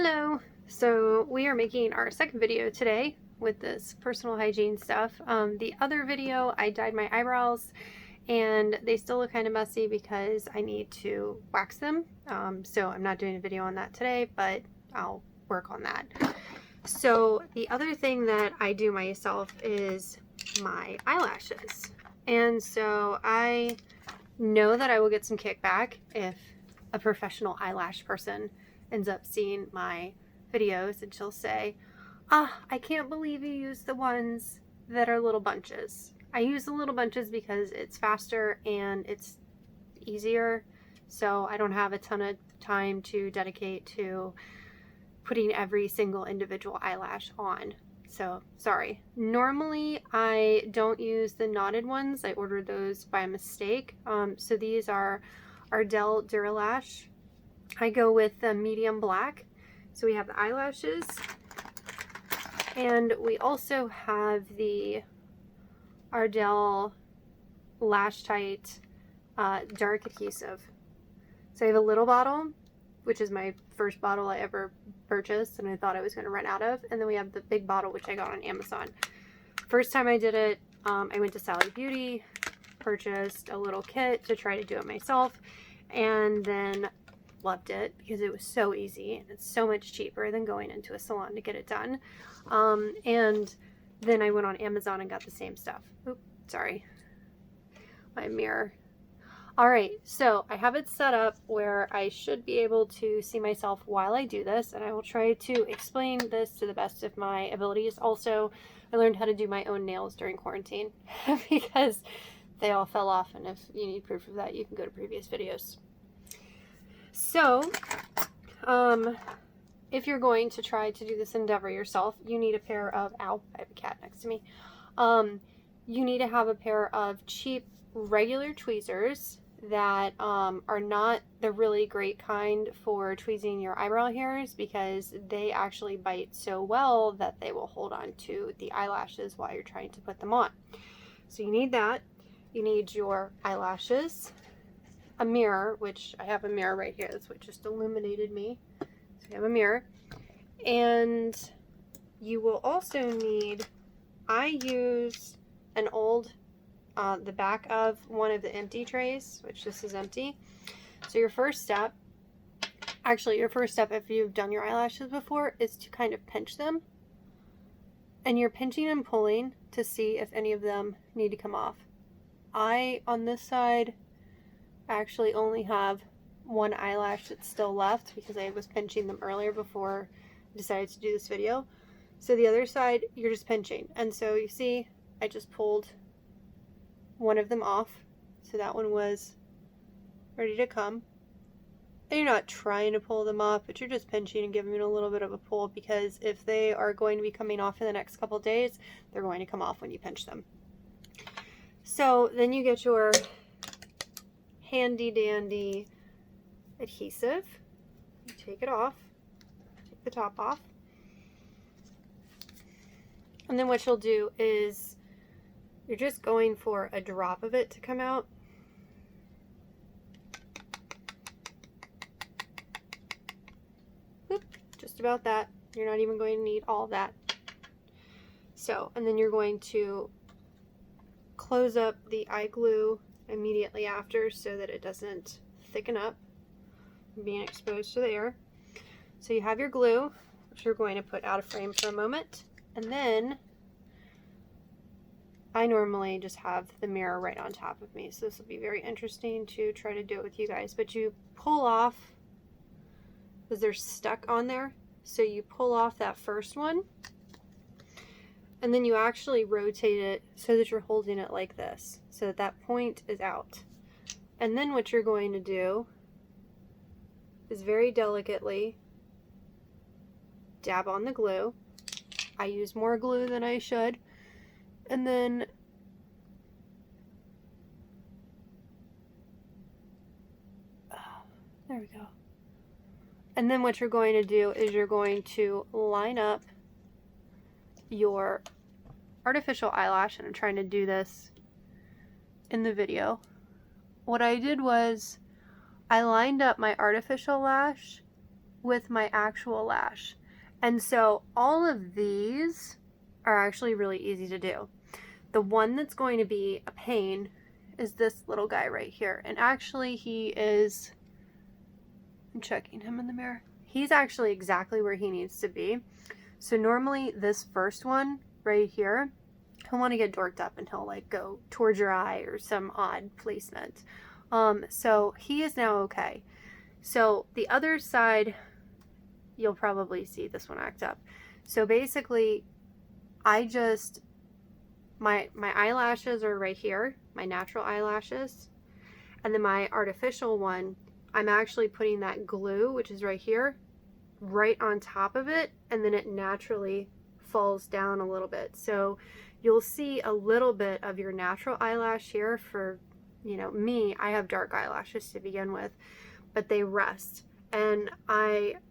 Hello! So we are making our second video today with this personal hygiene stuff. The other video I dyed my eyebrows and they still look kind of messy because I need to wax them. So I'm not doing a video on that today, but I'll work on that. So the other thing that I do myself is my eyelashes. And so I know that I will get some kickback if a professional eyelash person ends up seeing my videos and she'll say, I can't believe you use the ones that are little bunches. I use the little bunches because it's faster and it's easier, so I don't have a ton of time to dedicate to putting every single individual eyelash on. So sorry. Normally I don't use the knotted ones. I ordered those by mistake. So these are Ardell Duralash. I go with the medium black. So we have the eyelashes, and we also have the Ardell Lash Tight dark adhesive. So I have a little bottle, which is my first bottle I ever purchased and I thought I was going to run out of, and then we have the big bottle, which I got on Amazon. First time I did it, I went to Sally Beauty, purchased a little kit to try to do it myself, and then loved it because it was so easy and it's so much cheaper than going into a salon to get it done. And then I went on Amazon and got the same stuff. Oops, sorry, my mirror. All right, so I have it set up where I should be able to see myself while I do this, and I will try to explain this to the best of my abilities. Also, I learned how to do my own nails during quarantine because they all fell off, and if you need proof of that, you can go to previous videos. So, if you're going to try to do this endeavor yourself, you need a pair of, ow, I have a cat next to me. You need to have a pair of cheap regular tweezers that are not the really great kind for tweezing your eyebrow hairs, because they actually bite so well that they will hold on to the eyelashes while you're trying to put them on. So you need that. You need your eyelashes, a mirror, which I have a mirror right here. That's what just illuminated me. So you have a mirror. And you will also need, I use an old, the back of one of the empty trays, which this is empty. So your first step, if you've done your eyelashes before, is to kind of pinch them. And you're pinching and pulling to see if any of them need to come off. On this side, actually only have one eyelash that's still left because I was pinching them earlier before I decided to do this video. So the other side, you're just pinching. And so you see, I just pulled one of them off. So that one was ready to come. And you're not trying to pull them off, but you're just pinching and giving it a little bit of a pull, because if they are going to be coming off in the next couple of days, they're going to come off when you pinch them. So then you get your handy dandy adhesive. You take it off, take the top off, and then what you'll do is you're just going for a drop of it to come out. Oop, just about that. You're not even going to need all of that. So, and then you're going to close up the eye glue immediately after so that it doesn't thicken up being exposed to the air. So you have your glue, which you're going to put out of frame for a moment, and then I normally just have the mirror right on top of me, so this will be very interesting to try to do it with you guys. But you pull off, because they're stuck on there, so you pull off that first one, and then you actually rotate it so that you're holding it like this, so that that point is out. And then what you're going to do is very delicately dab on the glue. I use more glue than I should. And then there we go. And then what you're going to do is you're going to line up your artificial eyelash, and I'm trying to do this in the video. What I did was I lined up my artificial lash with my actual lash. And so all of these are actually really easy to do. The one that's going to be a pain is this little guy right here. And actually he is, I'm checking him in the mirror. He's actually exactly where he needs to be. So normally this first one right here, he'll want to get dorked up and he'll like go towards your eye or some odd placement. So he is now okay. So the other side, you'll probably see this one act up. So basically, I just, my eyelashes are right here, my natural eyelashes. And then my artificial one, I'm actually putting that glue, which is right here, right on top of it. And then it naturally falls down a little bit. So you'll see a little bit of your natural eyelash here. For, you know, me, I have dark eyelashes to begin with, but they rest. And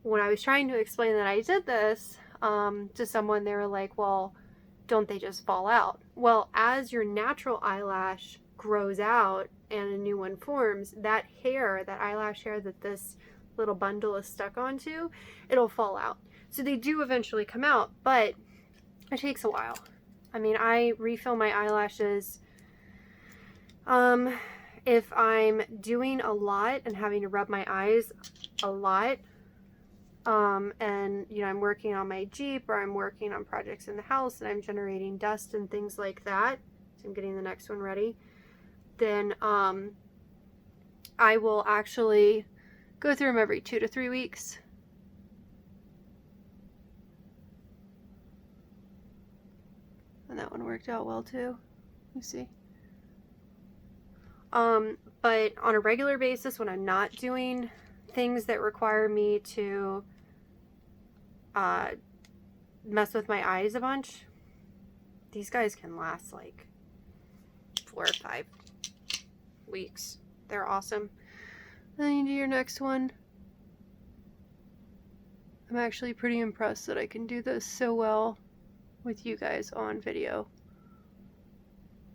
when I was trying to explain that I did this to someone, they were like, well, don't they just fall out? Well, as your natural eyelash grows out and a new one forms, that hair, that eyelash hair that this little bundle is stuck onto, it'll fall out. So they do eventually come out, but it takes a while. I mean, I refill my eyelashes if I'm doing a lot and having to rub my eyes a lot, and you know, I'm working on my Jeep or I'm working on projects in the house and I'm generating dust and things like that, so I'm getting the next one ready, then I will actually go through them every 2 to 3 weeks. And that one worked out well too. You see. But on a regular basis, when I'm not doing things that require me to mess with my eyes a bunch, these guys can last like 4 or 5 weeks. They're awesome. Then you do your next one. I'm actually pretty impressed that I can do this so well with you guys on video.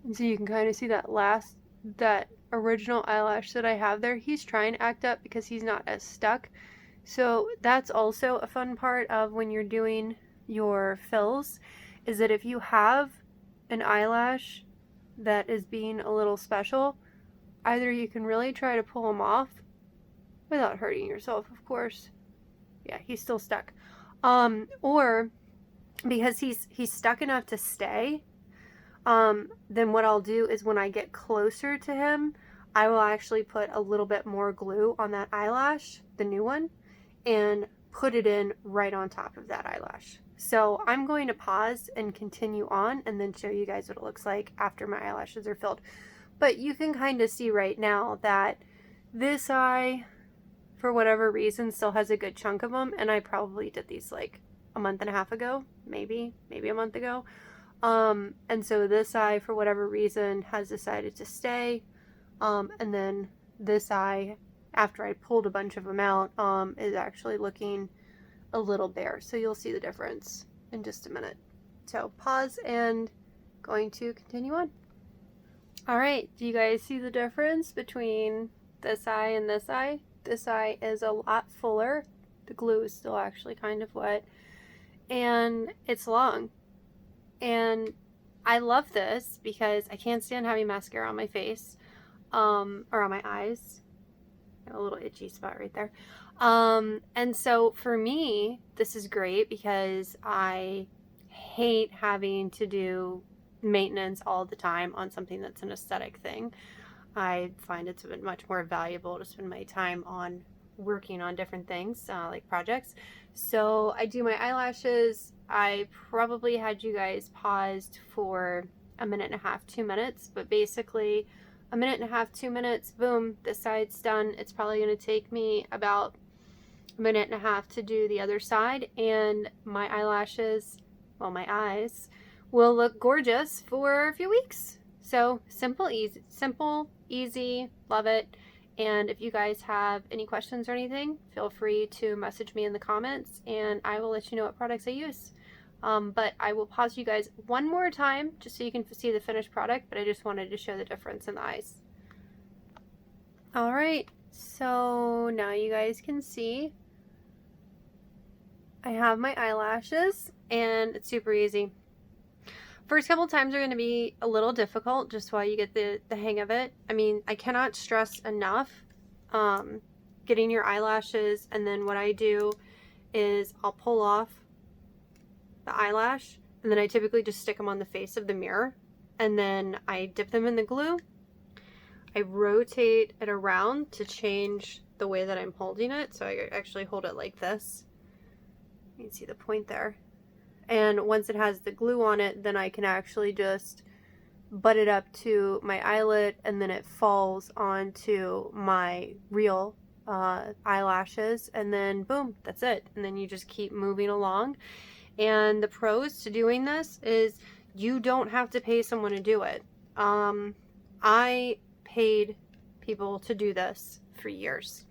And so you can kind of see that original eyelash that I have there. He's trying to act up because he's not as stuck. So that's also a fun part of when you're doing your fills, is that if you have an eyelash that is being a little special, either you can really try to pull them off without hurting yourself, of course. Yeah, he's still stuck. Or because he's stuck enough to stay, then what I'll do is when I get closer to him, I will actually put a little bit more glue on that eyelash, the new one, and put it in right on top of that eyelash. So I'm going to pause and continue on and then show you guys what it looks like after my eyelashes are filled. But you can kind of see right now that this eye, for whatever reason, still has a good chunk of them, and I probably did these like a month and a half ago, maybe a month ago. And so this eye, for whatever reason, has decided to stay. And then this eye, after I pulled a bunch of them out, is actually looking a little bare. So you'll see the difference in just a minute. So pause and going to continue on. All right, do you guys see the difference between this eye and this eye? This eye is a lot fuller. The glue is still actually kind of wet, and it's long. And I love this because I can't stand having mascara on my face, or on my eyes. A little itchy spot right there. And so for me, this is great because I hate having to do maintenance all the time on something that's an aesthetic thing. I find it's been much more valuable to spend my time on working on different things, like projects. So I do my eyelashes. I probably had you guys paused for a minute and a half, 2 minutes, but basically a minute and a half, 2 minutes, boom, this side's done. It's probably going to take me about a minute and a half to do the other side, and my eyelashes, well, my eyes will look gorgeous for a few weeks. So simple, easy, love it. And if you guys have any questions or anything, feel free to message me in the comments and I will let you know what products I use. But I will pause you guys one more time just so you can see the finished product, but I just wanted to show the difference in the eyes. All right, so now you guys can see I have my eyelashes, and it's super easy. First couple times are going to be a little difficult just while you get the hang of it. I mean, I cannot stress enough getting your eyelashes, and then what I do is I'll pull off the eyelash, and then I typically just stick them on the face of the mirror, and then I dip them in the glue. I rotate it around to change the way that I'm holding it, so I actually hold it like this. You can see the point there. And once it has the glue on it, then I can actually just butt it up to my eyelid, and then it falls onto my real eyelashes, and then boom, that's it. And then you just keep moving along. And the pros to doing this is you don't have to pay someone to do it. I paid people to do this for years.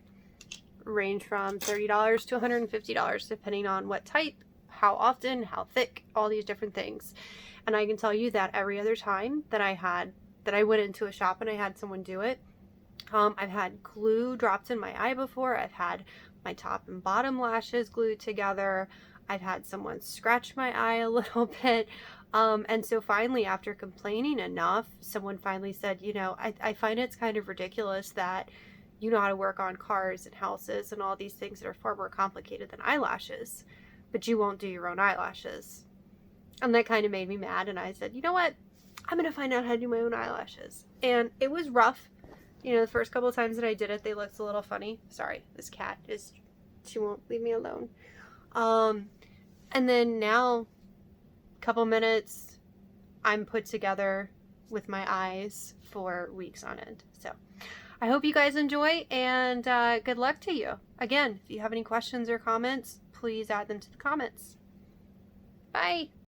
Range from $30 to $150 depending on what type, how often, how thick, all these different things. And I can tell you that every other time that I went into a shop and I had someone do it, I've had glue dropped in my eye before. I've had my top and bottom lashes glued together. I've had someone scratch my eye a little bit. And so finally, after complaining enough, someone finally said, you know, I find it's kind of ridiculous that you know how to work on cars and houses and all these things that are far more complicated than eyelashes, but you won't do your own eyelashes. And that kind of made me mad. And I said, you know what? I'm going to find out how to do my own eyelashes. And it was rough. You know, the first couple of times that I did it, they looked a little funny. Sorry, this cat she won't leave me alone. And then now, a couple minutes, I'm put together with my eyes for weeks on end. So I hope you guys enjoy, and good luck to you. Again, if you have any questions or comments, please add them to the comments. Bye.